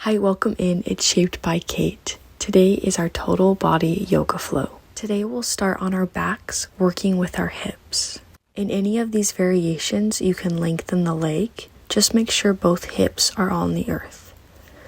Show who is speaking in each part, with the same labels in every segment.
Speaker 1: Hi, welcome in. It's Shaped by Kate. Today is our total body yoga flow. Today we'll start on our backs, working with our hips. In any of these variations, you can lengthen the leg. Just make sure both hips are on the earth.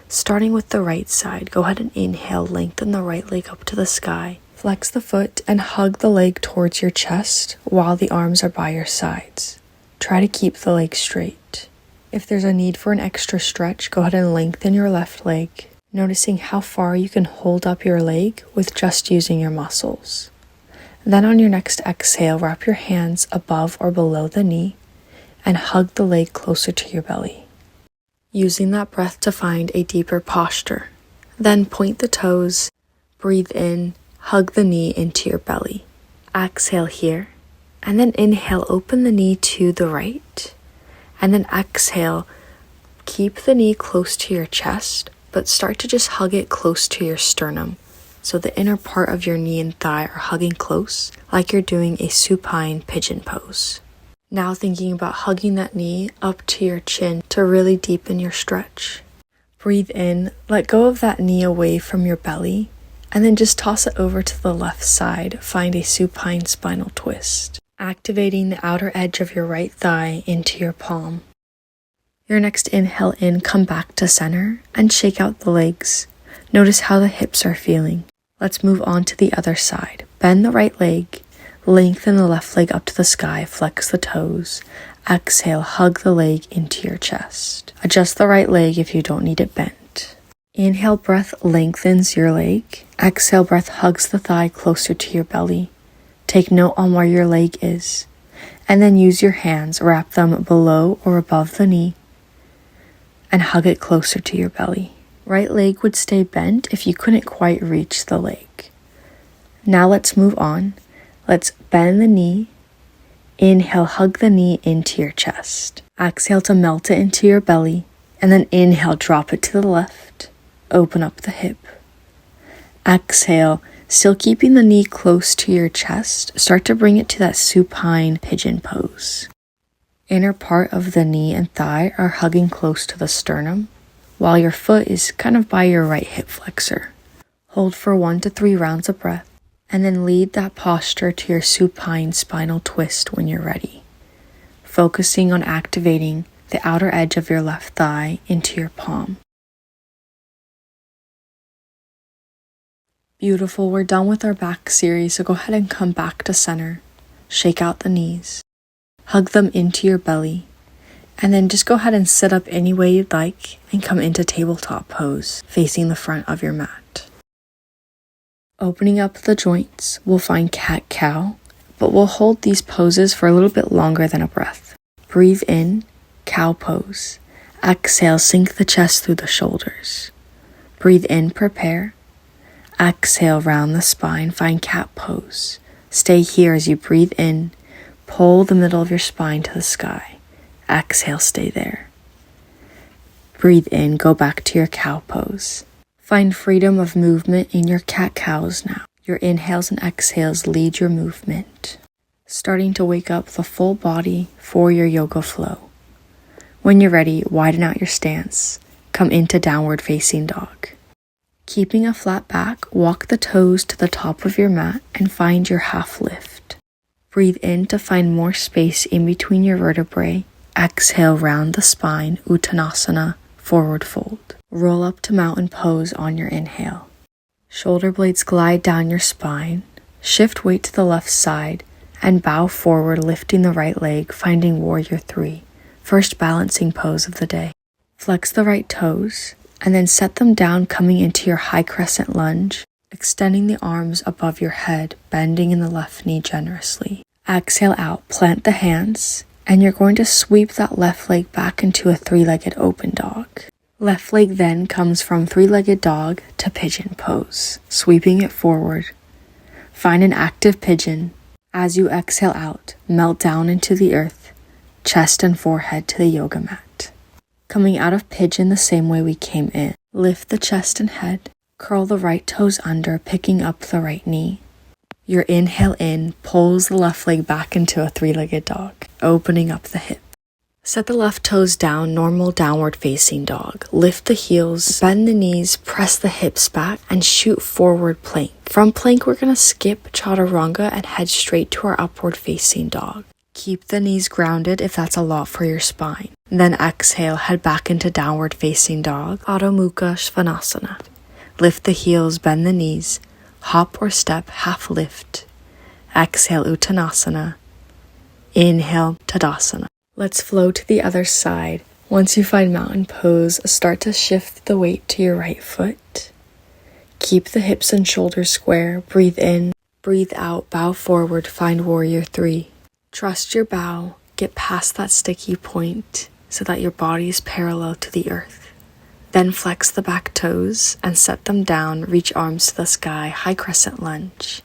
Speaker 1: Starting with the right side, go ahead and inhale, lengthen the right leg up to the sky. Flex the foot and hug the leg towards your chest while the arms are by your sides. Try to keep the leg straight. If there's a need for an extra stretch, go ahead and lengthen your left leg, noticing how far you can hold up your leg with just using your muscles. Then on your next exhale, wrap your hands above or below the knee and hug the leg closer to your belly, using that breath to find a deeper posture. Then point the toes, breathe in, hug the knee into your belly. Exhale here, and then inhale, open the knee to the right. And then exhale, keep the knee close to your chest, but start to just hug it close to your sternum. So the inner part of your knee and thigh are hugging close, like you're doing a supine pigeon pose. Now thinking about hugging that knee up to your chin to really deepen your stretch. Breathe in, let go of that knee away from your belly, and then just toss it over to the left side. Find a supine spinal twist, activating the outer edge of your right thigh into your palm. Your next inhale in, come back to center and shake out the legs. Notice how the hips are feeling. Let's move on to the other side. Bend the right leg, lengthen the left leg up to the sky, flex the toes. Exhale, hug the leg into your chest. Adjust the right leg if you don't need it bent. Inhale, breath lengthens your leg. Exhale, breath hugs the thigh closer to your belly. Take note on where your leg is, and then use your hands, wrap them below or above the knee, and hug it closer to your belly. Right leg would stay bent if you couldn't quite reach the leg. Now let's move on. Let's bend the knee. Inhale, hug the knee into your chest. Exhale to melt it into your belly, and then inhale, drop it to the left. Open up the hip. Exhale, still keeping the knee close to your chest, start to bring it to that supine pigeon pose. Inner part of the knee and thigh are hugging close to the sternum, while your foot is kind of by your right hip flexor. Hold for 1 to 3 rounds of breath, and then lead that posture to your supine spinal twist when you're ready, focusing on activating the outer edge of your left thigh into your palm. Beautiful, we're done with our back series, so go ahead and come back to center. Shake out the knees, hug them into your belly, and then just go ahead and sit up any way you'd like and come into tabletop pose, facing the front of your mat. Opening up the joints, we'll find cat-cow, but we'll hold these poses for a little bit longer than a breath. Breathe in, cow pose. Exhale, sink the chest through the shoulders. Breathe in, prepare. Exhale, round the spine, find cat pose. Stay here as you breathe in, pull the middle of your spine to the sky. Exhale, stay there. Breathe in, go back to your cow pose. Find freedom of movement in your cat-cows now. Your inhales and exhales lead your movement, starting to wake up the full body for your yoga flow. When you're ready, widen out your stance. Come into downward facing dog. Keeping a flat back, walk the toes to the top of your mat and find your half lift. Breathe in to find more space in between your vertebrae. Exhale, round the spine, Uttanasana, forward fold. Roll up to mountain pose on your inhale. Shoulder blades glide down your spine. Shift weight to the left side and bow forward, lifting the right leg, finding warrior 3, first balancing pose of the day. Flex the right toes, and then set them down, coming into your high crescent lunge, extending the arms above your head, bending in the left knee generously. Exhale out, plant the hands, and you're going to sweep that left leg back into a 3-legged open dog. Left leg then comes from 3-legged dog to pigeon pose, sweeping it forward. Find an active pigeon. As you exhale out, melt down into the earth, chest and forehead to the yoga mat. Coming out of pigeon the same way we came in. Lift the chest and head. Curl the right toes under, picking up the right knee. Your inhale in pulls the left leg back into a 3-legged dog, opening up the hip. Set the left toes down, normal downward facing dog. Lift the heels, bend the knees, press the hips back, and shoot forward plank. From plank, we're gonna skip chaturanga and head straight to our upward facing dog. Keep the knees grounded if that's a lot for your spine. Then exhale, head back into downward facing dog, Adho Mukha Svanasana. Lift the heels, bend the knees, hop or step, half lift. Exhale, Uttanasana. Inhale, Tadasana. Let's flow to the other side. Once you find mountain pose, start to shift the weight to your right foot. Keep the hips and shoulders square. Breathe in, breathe out, bow forward, find warrior 3. Trust your bow, get past that sticky point so that your body is parallel to the earth. Then flex the back toes and set them down, reach arms to the sky, high crescent lunge.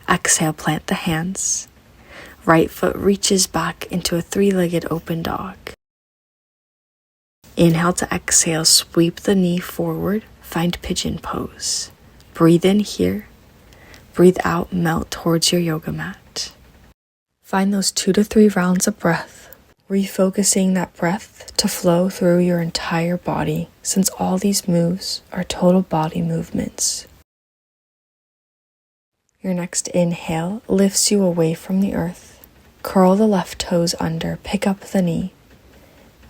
Speaker 1: Exhale, plant the hands. Right foot reaches back into a 3-legged open dog. Inhale to exhale, sweep the knee forward, find pigeon pose. Breathe in here, breathe out, melt towards your yoga mat. Find those 2 to 3 rounds of breath, refocusing that breath to flow through your entire body, since all these moves are total body movements. Your next inhale lifts you away from the earth. Curl the left toes under, pick up the knee,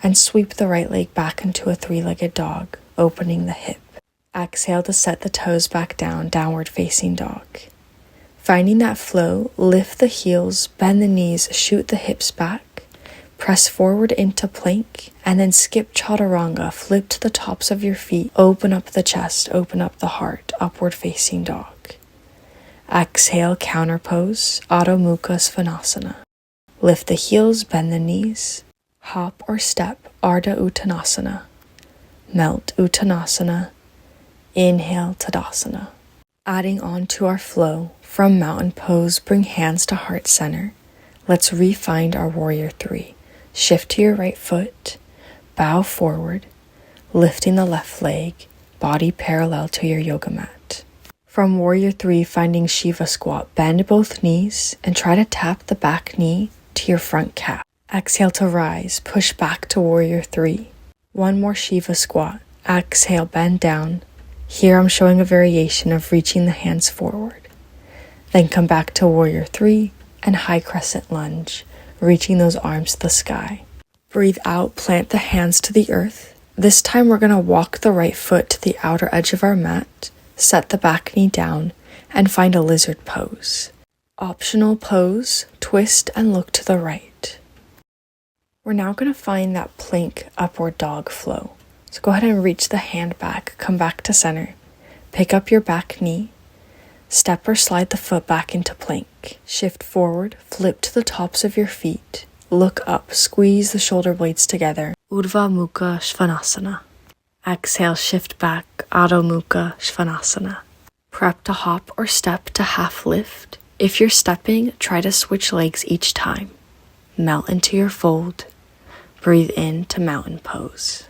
Speaker 1: and sweep the right leg back into a 3-legged dog, opening the hip. Exhale to set the toes back down, downward facing dog. Finding that flow, lift the heels, bend the knees, shoot the hips back, press forward into plank, and then skip chaturanga, flip to the tops of your feet, open up the chest, open up the heart, upward facing dog. Exhale, counter pose, Adho Mukha Svanasana. Lift the heels, bend the knees, hop or step, Ardha Uttanasana. Melt Uttanasana. Inhale, Tadasana. Adding on to our flow, from mountain pose, bring hands to heart center. Let's re-find our warrior 3. Shift to your right foot, bow forward, lifting the left leg, body parallel to your yoga mat. From warrior 3, finding Shiva squat, bend both knees and try to tap the back knee to your front calf. Exhale to rise, push back to warrior 3. One more Shiva squat. Exhale, bend down. Here I'm showing a variation of reaching the hands forward. Then come back to warrior 3 and high crescent lunge, reaching those arms to the sky. Breathe out, plant the hands to the earth. This time we're going to walk the right foot to the outer edge of our mat, set the back knee down, and find a lizard pose. Optional pose, twist and look to the right. We're now going to find that plank upward dog flow. So go ahead and reach the hand back, come back to center, pick up your back knee, step or slide the foot back into plank. Shift forward, flip to the tops of your feet, look up, squeeze the shoulder blades together, Urdhva Mukha Svanasana. Exhale, shift back, Adho Mukha Svanasana. Prep to hop or step to half lift. If you're stepping, try to switch legs each time. Melt into your fold. Breathe in to mountain pose.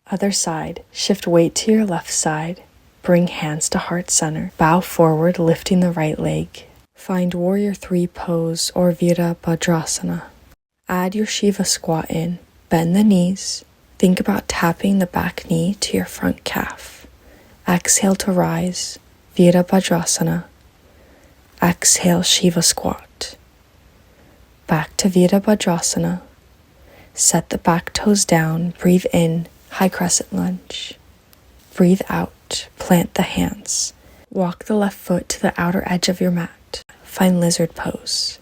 Speaker 1: Other side, shift weight to your left side. Bring hands to heart center. Bow forward, lifting the right leg. Find warrior 3 pose or Virabhadrasana. Add your Shiva squat in. Bend the knees. Think about tapping the back knee to your front calf. Exhale to rise, Virabhadrasana. Exhale, Shiva squat. Back to Virabhadrasana. Set the back toes down, breathe in, high crescent lunge. Breathe out, plant the hands. Walk the left foot to the outer edge of your mat. Find lizard pose.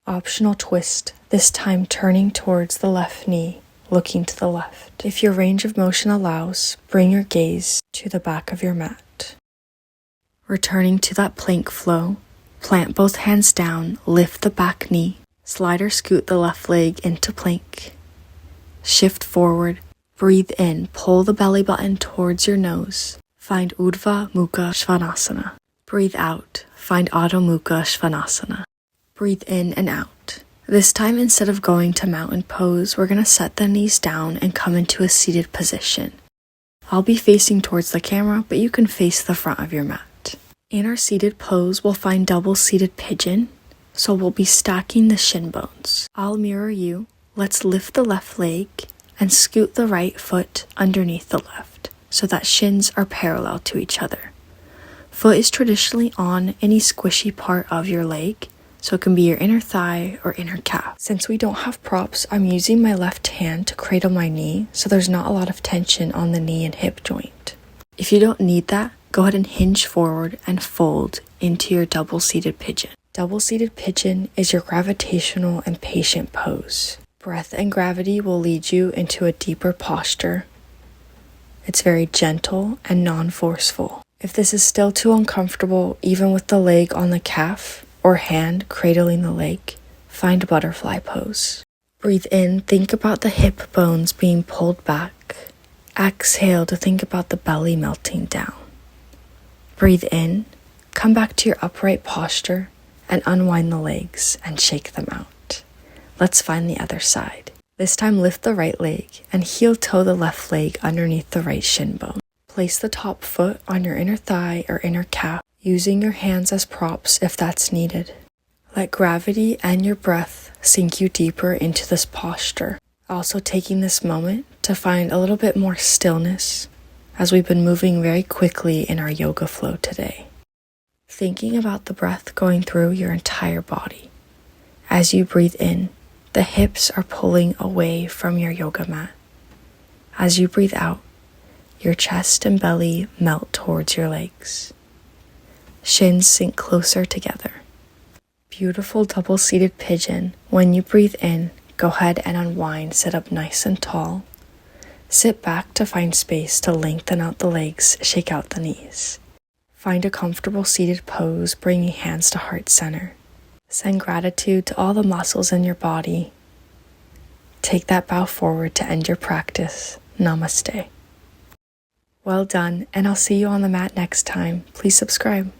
Speaker 1: Optional twist, this time turning towards the left knee, looking to the left. If your range of motion allows, bring your gaze to the back of your mat. Returning to that plank flow, plant both hands down, lift the back knee, slide or scoot the left leg into plank. Shift forward, breathe in, pull the belly button towards your nose. Find Urdhva Mukha Svanasana. Breathe out, find Adho Mukha Svanasana. Breathe in and out. This time, instead of going to mountain pose, we're going to set the knees down and come into a seated position. I'll be facing towards the camera, but you can face the front of your mat. In our seated pose, we'll find double seated pigeon, so we'll be stacking the shin bones. I'll mirror you, Let's lift the left leg and scoot the right foot underneath the left so that shins are parallel to each other. Foot is traditionally on any squishy part of your leg, so it can be your inner thigh or inner calf. Since we don't have props, I'm using my left hand to cradle my knee so there's not a lot of tension on the knee and hip joint. If you don't need that, go ahead and hinge forward and fold into your double-seated pigeon. Double-seated pigeon is your gravitational and patient pose. Breath and gravity will lead you into a deeper posture. It's very gentle and non-forceful. If this is still too uncomfortable, even with the leg on the calf or hand cradling the leg, find butterfly pose. Breathe in, think about the hip bones being pulled back. Exhale to think about the belly melting down. Breathe in, come back to your upright posture and unwind the legs and shake them out. Let's find the other side. This time lift the right leg and heel toe the left leg underneath the right shin bone. Place the top foot on your inner thigh or inner calf, using your hands as props if that's needed. Let gravity and your breath sink you deeper into this posture. Also taking this moment to find a little bit more stillness as we've been moving very quickly in our yoga flow today. Thinking about the breath going through your entire body. As you breathe in, the hips are pulling away from your yoga mat. As you breathe out, your chest and belly melt towards your legs. Shins sink closer together. Beautiful double-seated pigeon. When you breathe in, go ahead and unwind, sit up nice and tall. Sit back to find space to lengthen out the legs, shake out the knees. Find a comfortable seated pose, bringing hands to heart center. Send gratitude to all the muscles in your body. Take that bow forward to end your practice. Namaste. Well done, and I'll see you on the mat next time. Please subscribe.